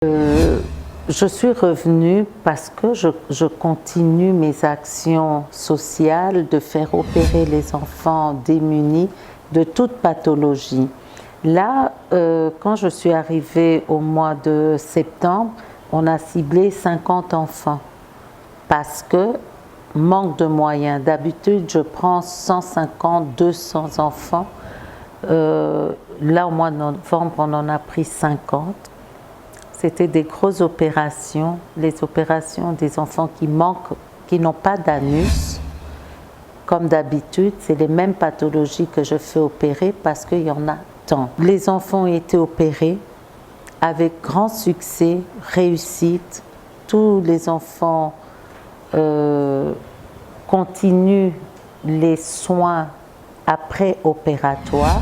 Je suis revenue parce que je continue mes actions sociales de faire opérer les enfants démunis de toute pathologie. Là, quand je suis arrivée au mois de septembre, on a ciblé 50 enfants parce que manque de moyens. D'habitude, je prends 150, 200 enfants. Là, au mois de novembre, on en a pris 50. C'était des grosses opérations, les opérations des enfants qui manquent, qui n'ont pas d'anus. Comme d'habitude, c'est les mêmes pathologies que je fais opérer parce qu'il y en a tant. Les enfants ont été opérés avec grand succès, réussite. Tous les enfants continuent les soins après-opératoires.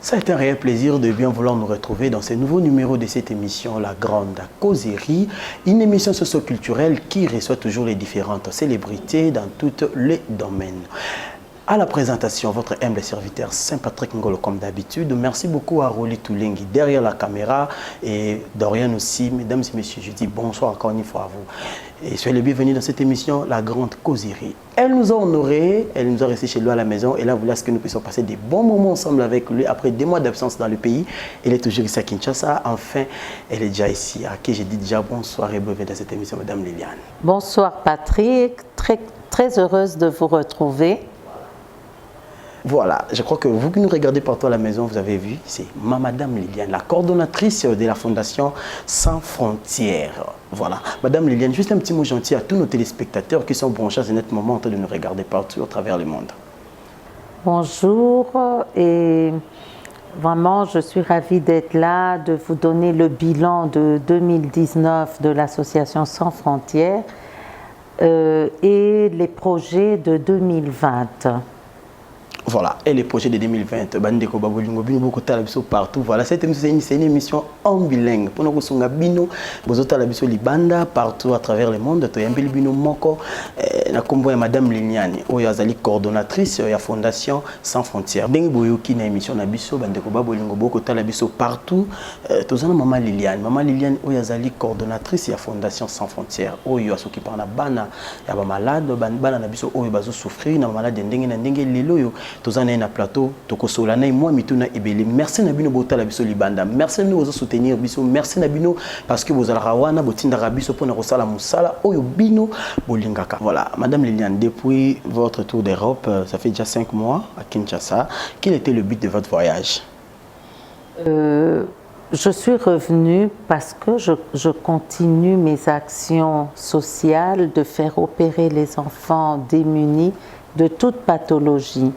Ça a été un réel plaisir de bien vouloir nous retrouver dans ce nouveau numéro de cette émission, La Grande Causerie, une émission socio-culturelle qui reçoit toujours les différentes célébrités dans tous les domaines. À la présentation, votre humble serviteur Saint-Patrick Ngolo, comme d'habitude. Merci beaucoup à Rolly Toulengi derrière la caméra et Dorian aussi. Mesdames et messieurs, je dis bonsoir encore une fois à vous. Et soyez les bienvenus dans cette émission, La Grande Causerie. Elle nous a honorés, elle nous a restés chez lui à la maison et là, voilà ce que nous puissions passer des bons moments ensemble avec lui après 2 mois d'absence dans le pays. Elle est toujours ici à Kinshasa. Enfin, elle est déjà ici. À qui j'ai dit déjà bonsoir et bienvenue dans cette émission, Madame Liliane. Bonsoir Patrick, très heureuse de vous retrouver. Voilà, je crois que vous qui nous regardez partout à la maison, vous avez vu, c'est Madame Liliane, la coordonnatrice de la Fondation Sans Frontières. Voilà, Madame Liliane, juste un petit mot gentil à tous nos téléspectateurs qui sont branchés à ce net moment en train de nous regarder partout à travers le monde. Bonjour et vraiment je suis ravie d'être là, de vous donner le bilan de 2019 de l'association Sans Frontières et les projets de 2020. Voilà, et les projets de 2020, Bandeko Babolingo, Bino Boko Talabiso partout. Voilà, cette émission, c'est une émission en bilingue. Pour nous, on a Bino, Bozo Talabiso Libanda, partout à travers le monde. Toyambili Bino Moko, na combo Madame Liliane, Oyazali coordonnatrice de la Fondation Sans Frontières. Dengue Boyoki na émission Nabiso, Bandeko Babolingo Boko Talabiso partout. Tozana Maman Liliane, Oyazali coordonnatrice de la Fondation Sans Frontières. Oyo asoki par na bana, ya ba malade, bana Nabiso Oyo bazo souffrir, na malade ndenge leloyo. Tozana na plateau, tokosolana et moi mituna ebele. Merci Nabino Botala biso libanda. Merci nous vous soutenir biso. Merci Nabino parce que vous allez rawana botinda rabiso pour na kosala musala oyo bino bolingaka. Voilà, Madame Liliane, depuis votre tour d'Europe, ça fait déjà 5 mois à Kinshasa. Quel était le but de votre voyage? Je suis revenue parce que je continue mes actions sociales de faire opérer les enfants démunis de toute pathologie.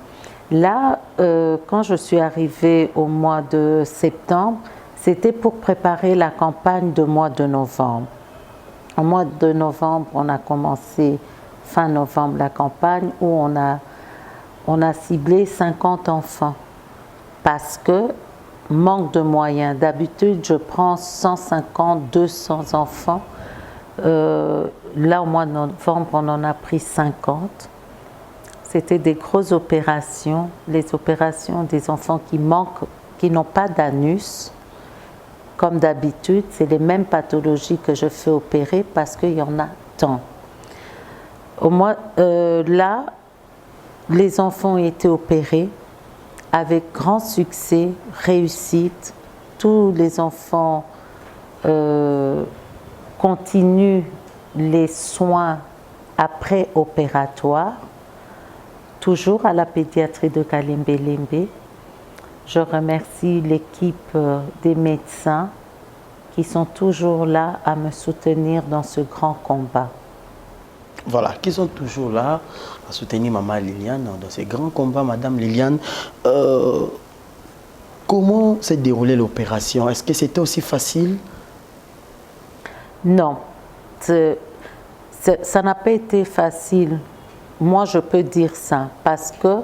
Là, quand je suis arrivée au mois de septembre, c'était pour préparer la campagne du mois de novembre. Au mois de novembre, on a commencé fin novembre la campagne où on a ciblé 50 enfants parce que manque de moyens. D'habitude, je prends 150, 200 enfants. Là, au mois de novembre, on en a pris 50. C'était des grosses opérations, les opérations des enfants qui manquent, qui n'ont pas d'anus. Comme d'habitude, c'est les mêmes pathologies que je fais opérer parce qu'il y en a tant. Là, les enfants ont été opérés avec grand succès, réussite. Tous les enfants continuent les soins après-opératoires. Toujours à la pédiatrie de Kalembe-Lembe. Je remercie l'équipe des médecins qui sont toujours là à me soutenir dans ce grand combat. Voilà, qui sont toujours là à soutenir Maman Liliane dans ce grand combat. Madame Liliane, comment s'est déroulée l'opération? Est-ce que c'était aussi facile? Non. Ça n'a pas été facile. Moi, je peux dire ça parce que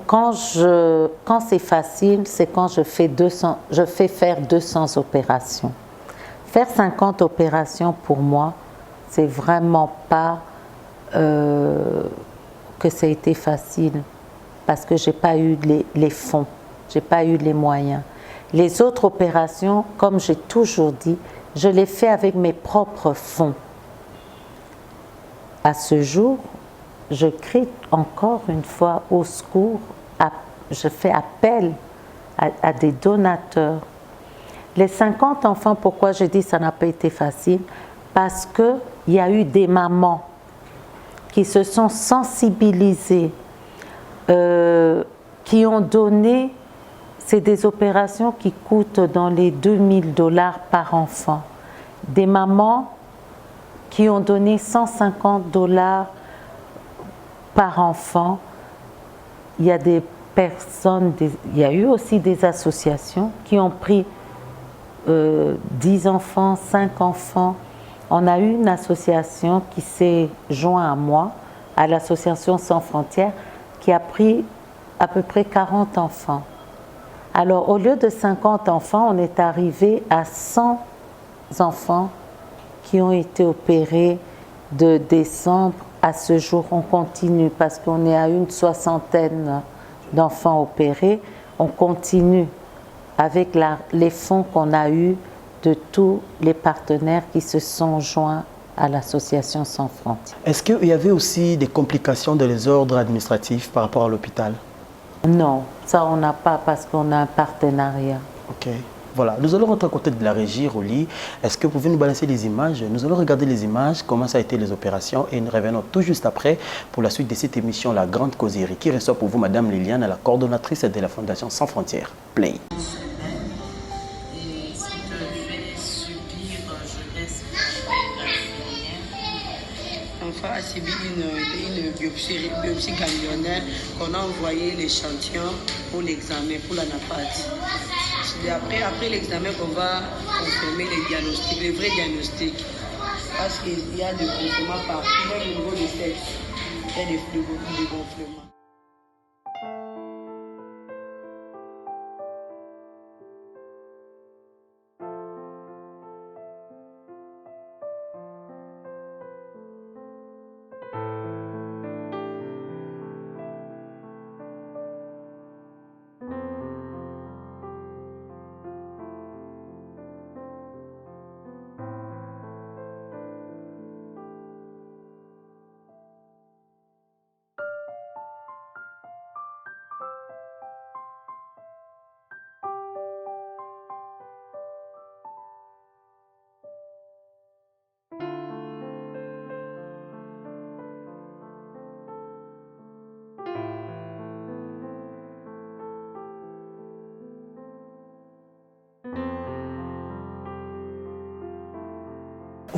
quand c'est facile, c'est quand je fais faire 200 opérations. Faire 50 opérations pour moi, c'est vraiment pas que ça a été facile parce que j'ai pas eu les fonds, j'ai pas eu les moyens. Les autres opérations, comme j'ai toujours dit, je les fais avec mes propres fonds. À ce jour, je crie encore une fois au secours, je fais appel à des donateurs. Les 50 enfants, pourquoi je dis que ça n'a pas été facile? Parce qu'il y a eu des mamans qui se sont sensibilisées, qui ont donné, c'est des opérations qui coûtent dans les $2000 par enfant. Des mamans qui ont donné $150 par enfant. Il y a des personnes, il y a eu aussi des associations qui ont pris 10 enfants, 5 enfants. On a eu une association qui s'est jointe à moi, à l'association Sans Frontières, qui a pris à peu près 40 enfants. Alors, au lieu de 50 enfants, on est arrivé à 100 enfants qui ont été opérés de décembre à ce jour. On continue parce qu'on est à une 60aine d'enfants opérés. On continue avec les fonds qu'on a eus de tous les partenaires qui se sont joints à l'association Sans Frontières. Est-ce qu'il y avait aussi des complications dans les ordres administratifs par rapport à l'hôpital? Non, ça on n'a pas parce qu'on a un partenariat. Ok. Voilà, nous allons rentrer à côté de la régie, Roli. Est-ce que vous pouvez nous balancer les images? Nous allons regarder les images, comment ça a été les opérations et nous revenons tout juste après pour la suite de cette émission, La Grande Causerie, qui reçoit pour vous Madame Liliane, la coordonnatrice de la Fondation Sans Frontières. Play. L'enfant a subi une biopsie ganglionnaire qu'on a envoyé l'échantillon pour l'examen, pour la NAPAD. Après l'examen qu'on va confirmer les diagnostics, les vrais diagnostics. Parce qu'il y a des gonflements partout, même au niveau du sexe, il y a des gonflements.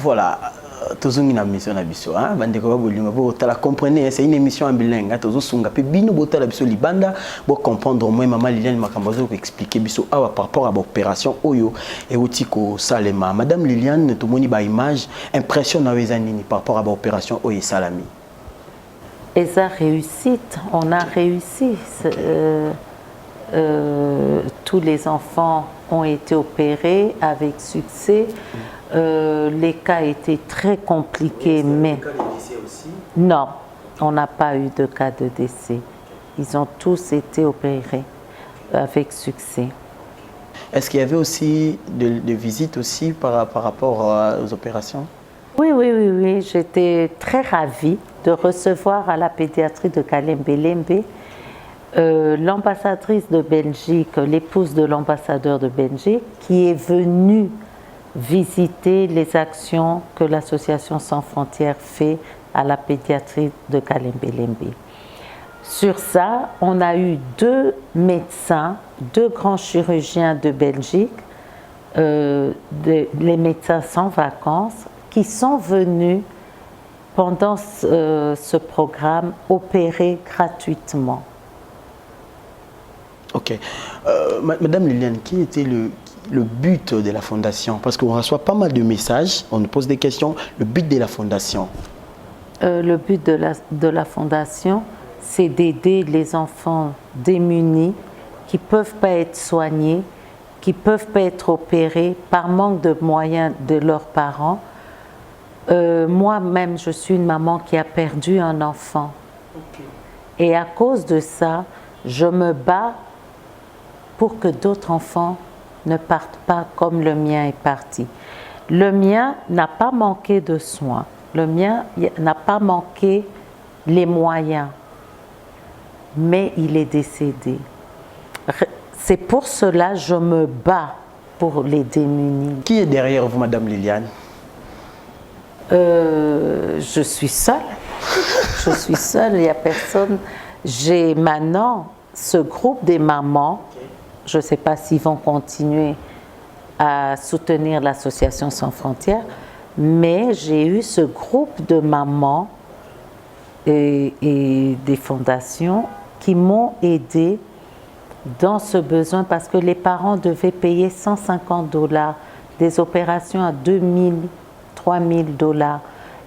Voilà, toujours une mission à biso, hein. Comprenez, c'est une émission en bilingue. Toujours sunga pe bino bota la biso libanda, pour comprendre au moins maman Liliane Makambazo pour expliquer biso par rapport à l'opération Oyo et Otiko Salema. Madame Liliane, tout le monde ba image, impression na wezanini par rapport à l'opération Oyo Salami. Et ça réussit, on a réussi. Tous les enfants ont été opérés avec succès. Les cas étaient très compliqués, mais cas de décès aussi? Non, on n'a pas eu de cas de décès. Ils ont tous été opérés avec succès. Est-ce qu'il y avait aussi des visites aussi par rapport aux opérations? Oui. J'étais très ravie de recevoir à la pédiatrie de Kalembe-Lembe l'ambassadrice de Belgique, l'épouse de l'ambassadeur de Belgique, qui est venue visiter les actions que l'association Sans Frontières fait à la pédiatrie de Kalembe-Lembe. Sur ça, on a eu 2 médecins, 2 grands chirurgiens de Belgique, les médecins sans vacances, qui sont venus pendant ce programme opérer gratuitement. Ok. Madame Liliane, qui était le but de la fondation? Parce qu'on reçoit pas mal de messages, on nous pose des questions. Le but de la fondation? Le but de la fondation, c'est d'aider les enfants démunis qui ne peuvent pas être soignés, qui ne peuvent pas être opérés par manque de moyens de leurs parents. Moi-même, je suis une maman qui a perdu un enfant. Et à cause de ça, je me bats pour que d'autres enfants ne partent pas comme le mien est parti. Le mien n'a pas manqué de soins. Le mien n'a pas manqué les moyens. Mais il est décédé. C'est pour cela que je me bats pour les démunis. Qui est derrière vous, Madame Liliane? Je suis seule. Je suis seule, il n'y a personne. J'ai maintenant ce groupe des mamans. Je ne sais pas s'ils vont continuer à soutenir l'association Sans Frontières, mais j'ai eu ce groupe de mamans et des fondations qui m'ont aidée dans ce besoin parce que les parents devaient payer $150, des opérations à $2 000, $3 000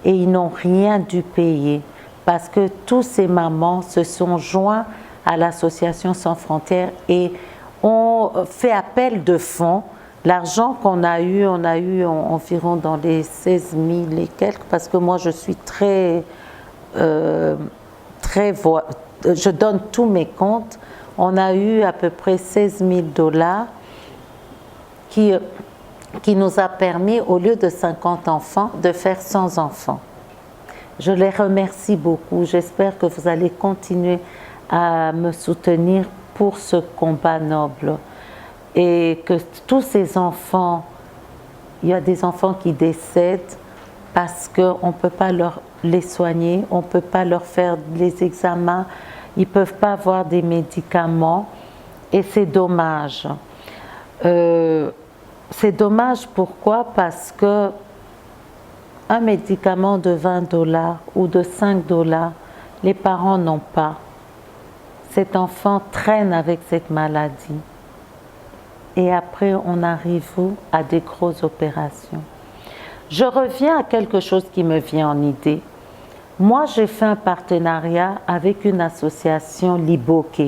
et ils n'ont rien dû payer parce que tous ces mamans se sont joints à l'association Sans Frontières et ont fait appel de fonds. L'argent qu'on a eu, on a eu environ dans les 16 000 et quelques parce que moi je suis je donne tous mes comptes. On a eu à peu près $16 000 qui nous a permis, au lieu de 50 enfants, de faire 100 enfants. Je les remercie beaucoup. J'espère que vous allez continuer à me soutenir pour ce combat noble. Et que tous ces enfants, il y a des enfants qui décèdent parce qu'on ne peut pas les soigner, on ne peut pas leur faire les examens, ils ne peuvent pas avoir des médicaments et c'est dommage. C'est dommage pourquoi? Parce que un médicament de $20 ou de $5, les parents n'ont pas. Cet enfant traîne avec cette maladie. Et après, on arrive à des grosses opérations. Je reviens à quelque chose qui me vient en idée. Moi, j'ai fait un partenariat avec une association Liboke.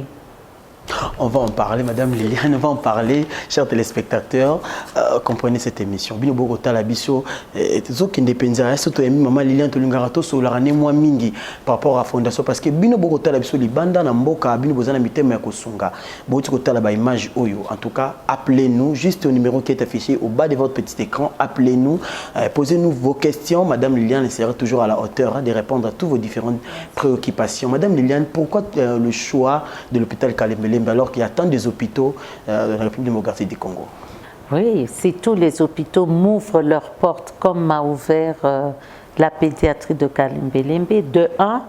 On va en parler, Madame Liliane, on va en parler, chers téléspectateurs. Comprenez cette émission. Bino Bogota la biso, zo qui indépendant, surtout Maman Liliane Tolungarato sur la année moins mingi par rapport à la fondation parce que Bino Bogota la biso libanda na mboka bino bozana mitema ya kosunga. Boti kota la ba image oyo. En tout cas, appelez-nous juste au numéro qui est affiché au bas de votre petit écran. Appelez-nous, posez-nous vos questions. Madame Liliane sera toujours à la hauteur de répondre à toutes vos différentes préoccupations. Madame Liliane, pourquoi le choix de l'hôpital Kalembele alors qu'il y a tant des hôpitaux dans la République démocratique du Congo? Oui, si tous les hôpitaux m'ouvrent leurs portes comme m'a ouvert la pédiatrie de Kalembelembe, de un,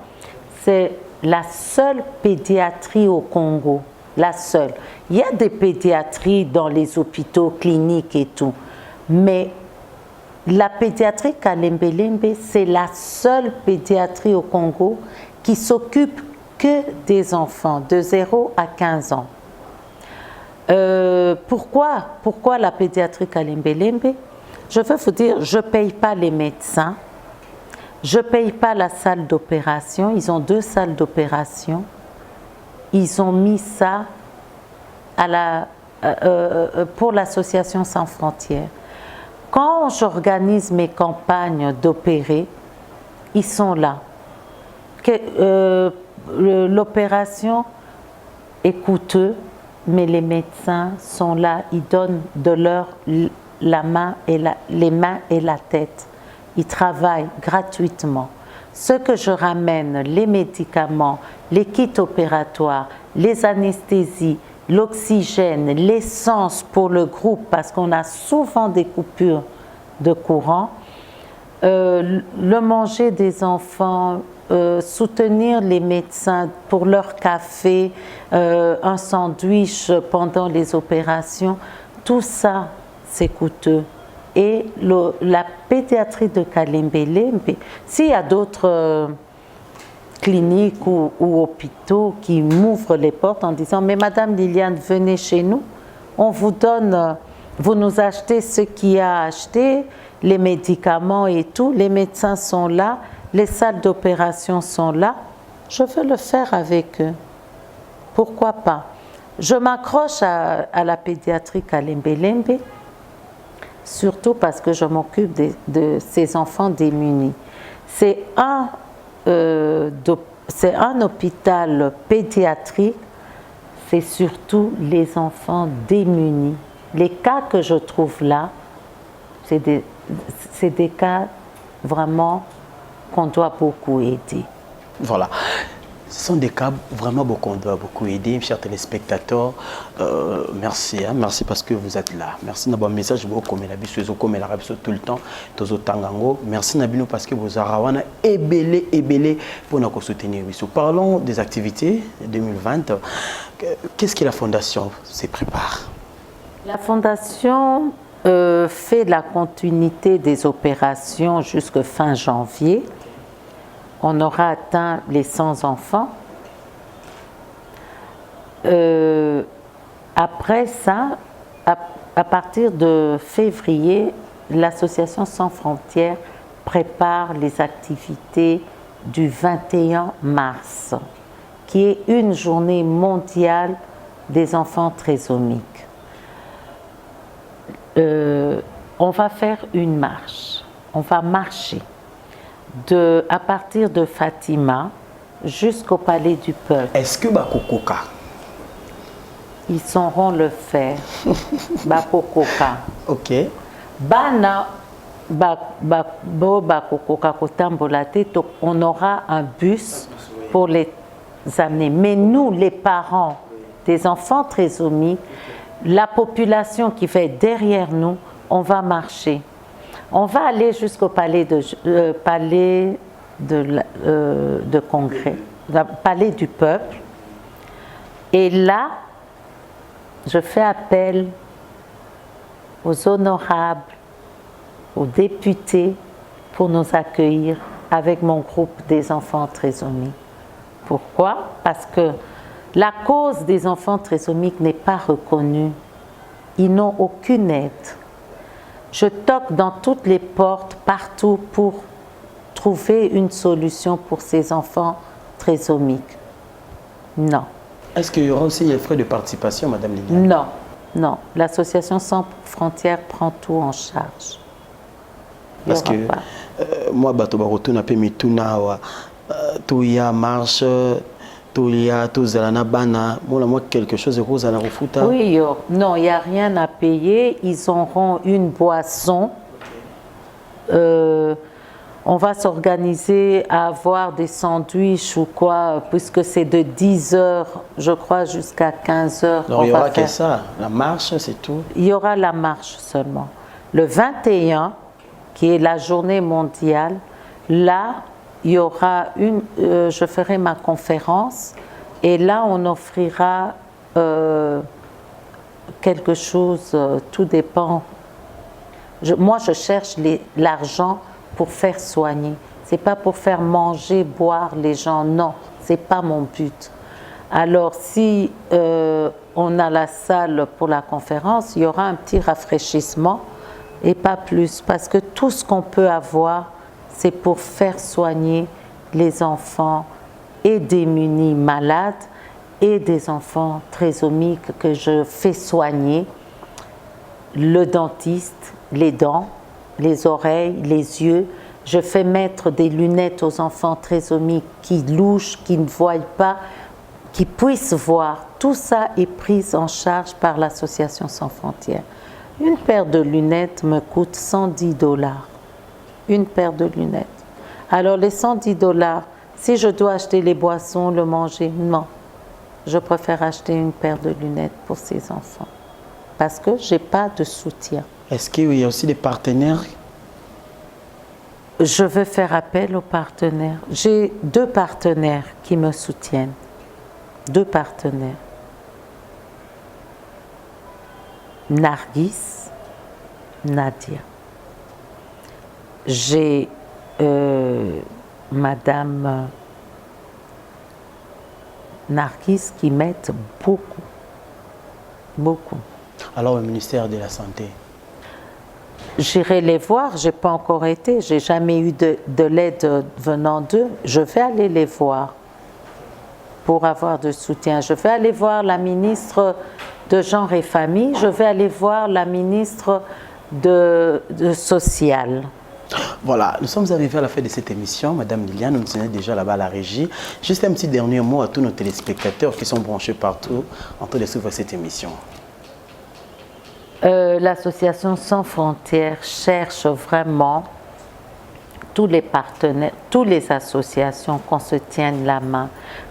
c'est la seule pédiatrie au Congo, la seule. Il y a des pédiatries dans les hôpitaux cliniques et tout, mais la pédiatrie Kalembelembe, c'est la seule pédiatrie au Congo qui s'occupe que des enfants de 0 à 15 ans. Pourquoi la pédiatrie Kalembelembe? Je veux vous dire, je ne paye pas les médecins, je ne paye pas la salle d'opération, ils ont 2 salles d'opération, ils ont mis ça pour l'association Sans Frontières. Quand j'organise mes campagnes d'opérer, ils sont là. L'opération est coûteuse, mais les médecins sont là, ils donnent de leur les mains et la tête. Ils travaillent gratuitement. Ce que je ramène, les médicaments, les kits opératoires, les anesthésies, l'oxygène, l'essence pour le groupe, parce qu'on a souvent des coupures de courant, le manger des enfants, soutenir les médecins pour leur café, un sandwich pendant les opérations, tout ça c'est coûteux. Et la pédiatrie de Kalembelembe, s'il y a d'autres cliniques ou hôpitaux qui m'ouvrent les portes en disant « Mais Madame Liliane, venez chez nous, on vous donne vous nous achetez ce qu'il y a à acheter, les médicaments et tout, les médecins sont là, les salles d'opération sont là, je veux le faire avec eux. Pourquoi pas? Je m'accroche à la pédiatrie Kalembe-Lembe, surtout parce que je m'occupe de ces enfants démunis. C'est un hôpital pédiatrique, c'est surtout les enfants démunis. Les cas que je trouve là, c'est des cas vraiment qu'on doit beaucoup aider. Voilà. Ce sont des cas vraiment beaucoup, on doit beaucoup aider, chers téléspectateurs. Merci, hein, merci parce que vous êtes là. Merci d'avoir un message, vous comme la biseuse, comme la rabise tout le temps, tous au tangango. Merci Nabino parce que vous avez ébélé pour nous soutenir. Parlons des activités 2020. Qu'est-ce que la Fondation se prépare? La Fondation fait la continuité des opérations jusqu'à fin janvier. On aura atteint les 100 enfants. Après ça, à partir de février, l'Association Sans Frontières prépare les activités du 21 mars, qui est une journée mondiale des enfants trisomiques. On va faire une marche, on va marcher à partir de Fatima jusqu'au Palais du Peuple. Est-ce que Bakokoka? Ils sauront le faire. Bakokoka. Ok. Bana Bakokoka Kotambolate, on aura un bus pour les amener. Mais nous, les parents des enfants trisomiques, la population qui fait derrière nous, on va marcher. On va aller jusqu'au palais de congrès, le palais du peuple. Et là, je fais appel aux honorables, aux députés pour nous accueillir avec mon groupe des enfants trisomiques. Pourquoi? Parce que la cause des enfants trisomiques n'est pas reconnue. Ils n'ont aucune aide. Je toque dans toutes les portes, partout, pour trouver une solution pour ces enfants trisomiques. Non. Est-ce qu'il y aura aussi les frais de participation, Madame Liliane? Non, non. L'Association Sans Frontières prend tout en charge. Parce que moi, Bato Barotouna Pemituna, Touya marche, Touya, Touzalana Bana, moi quelque chose de rose à la refuta. Oui, non, il n'y a rien à payer. Ils auront une boisson. On va s'organiser à avoir des sandwichs ou quoi, puisque c'est de 10h, je crois, jusqu'à 15h. Alors il y aura que ça, la marche, c'est tout? Il y aura la marche seulement. Le 21, qui est la journée mondiale, là, il y aura je ferai ma conférence et là, on offrira quelque chose, tout dépend. Moi, je cherche l'argent pour faire soigner. Ce n'est pas pour faire manger, boire les gens, non, ce n'est pas mon but. Alors, si on a la salle pour la conférence, il y aura un petit rafraîchissement et pas plus, parce que tout ce qu'on peut avoir, c'est pour faire soigner les enfants et démunis malades et des enfants trisomiques que je fais soigner, le dentiste, les dents, les oreilles, les yeux. Je fais mettre des lunettes aux enfants trisomiques qui louchent, qui ne voient pas, qui puissent voir. Tout ça est pris en charge par l'Association Sans Frontières. Une paire de lunettes me coûte 110 $. Une paire de lunettes. Alors les 110 $, si je dois acheter les boissons, le manger, non. Je préfère acheter une paire de lunettes pour ces enfants. Parce que je n'ai pas de soutien. Est-ce qu'il y a aussi des partenaires? Je veux faire appel aux partenaires. J'ai 2 partenaires qui me soutiennent. 2 partenaires. Nargis, Nadia. J'ai Madame Nargis qui m'aide beaucoup. Beaucoup. Alors au ministère de la Santé? J'irai les voir, je n'ai pas encore été, je n'ai jamais eu de l'aide venant d'eux. Je vais aller les voir pour avoir de soutien. Je vais aller voir la ministre de Genre et Famille, je vais aller voir la ministre de Social. Voilà, nous sommes arrivés à la fin de cette émission. Madame Liliane, nous sommes déjà là-bas à la régie. Juste un petit dernier mot à tous nos téléspectateurs qui sont branchés partout en train de suivre cette émission. L'Association Sans Frontières cherche vraiment tous les partenaires, toutes les associations qu'on se tienne la main.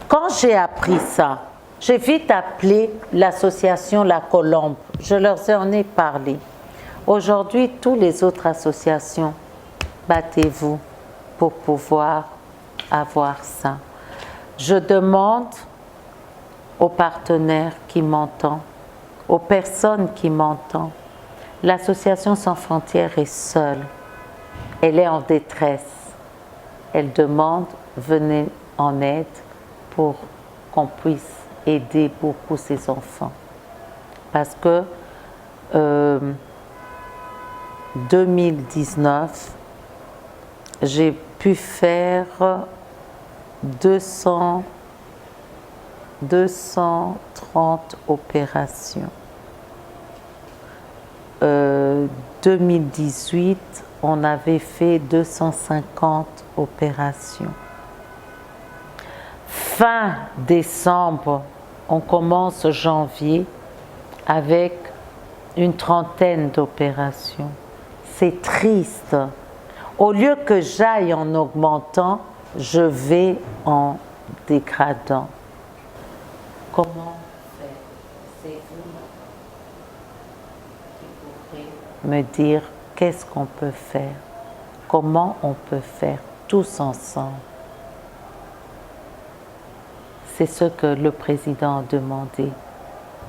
Quand j'ai appris ça, j'ai vite appelé l'association La Colombe. Je leur en ai parlé. Aujourd'hui, toutes les autres associations, battez-vous pour pouvoir avoir ça. Je demande aux partenaires qui m'entendent, aux personnes qui m'entendent, l'Association Sans Frontières est seule. Elle est en détresse. Elle demande, venez en aide pour qu'on puisse aider beaucoup ces enfants. Parce que 2019, j'ai pu faire 230 opérations. 2018, on avait fait 250 opérations. Fin décembre, on commence janvier avec une trentaine d'opérations. C'est triste. Au lieu que j'aille en augmentant, je vais en dégradant. Comment faire? C'est vous qui pourrez me dire qu'est-ce qu'on peut faire? Comment on peut faire tous ensemble? C'est ce que le président a demandé,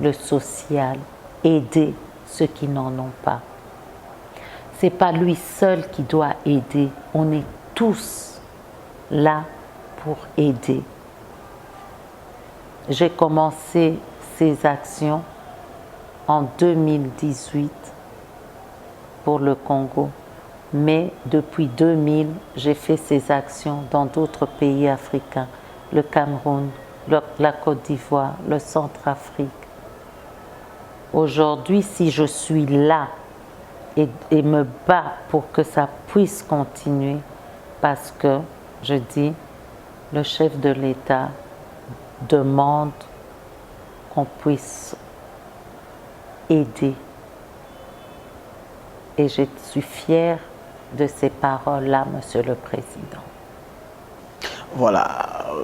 le social, aider ceux qui n'en ont pas. Ce n'est pas lui seul qui doit aider, on est tous là pour aider. J'ai commencé ces actions en 2018 pour le Congo, mais depuis 2000, j'ai fait ces actions dans d'autres pays africains, le Cameroun, la Côte d'Ivoire, le Centrafrique. Aujourd'hui, si je suis là et me bats pour que ça puisse continuer, parce que, je dis, le chef de l'État demande qu'on puisse aider. Et je suis fière de ces paroles-là, Monsieur le Président. Voilà,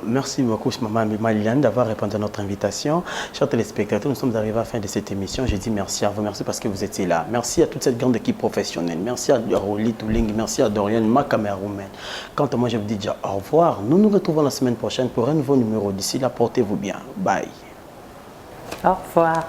merci beaucoup, Maman Liliane, d'avoir répondu à notre invitation. Chers téléspectateurs, nous sommes arrivés à la fin de cette émission. Je dis merci à vous, merci parce que vous étiez là. Merci à toute cette grande équipe professionnelle. Merci à Roli Touling, merci à Dorian, ma caméraman. Quant à moi, je vous dis déjà au revoir. Nous nous retrouvons la semaine prochaine pour un nouveau numéro. D'ici là, portez-vous bien. Bye. Au revoir.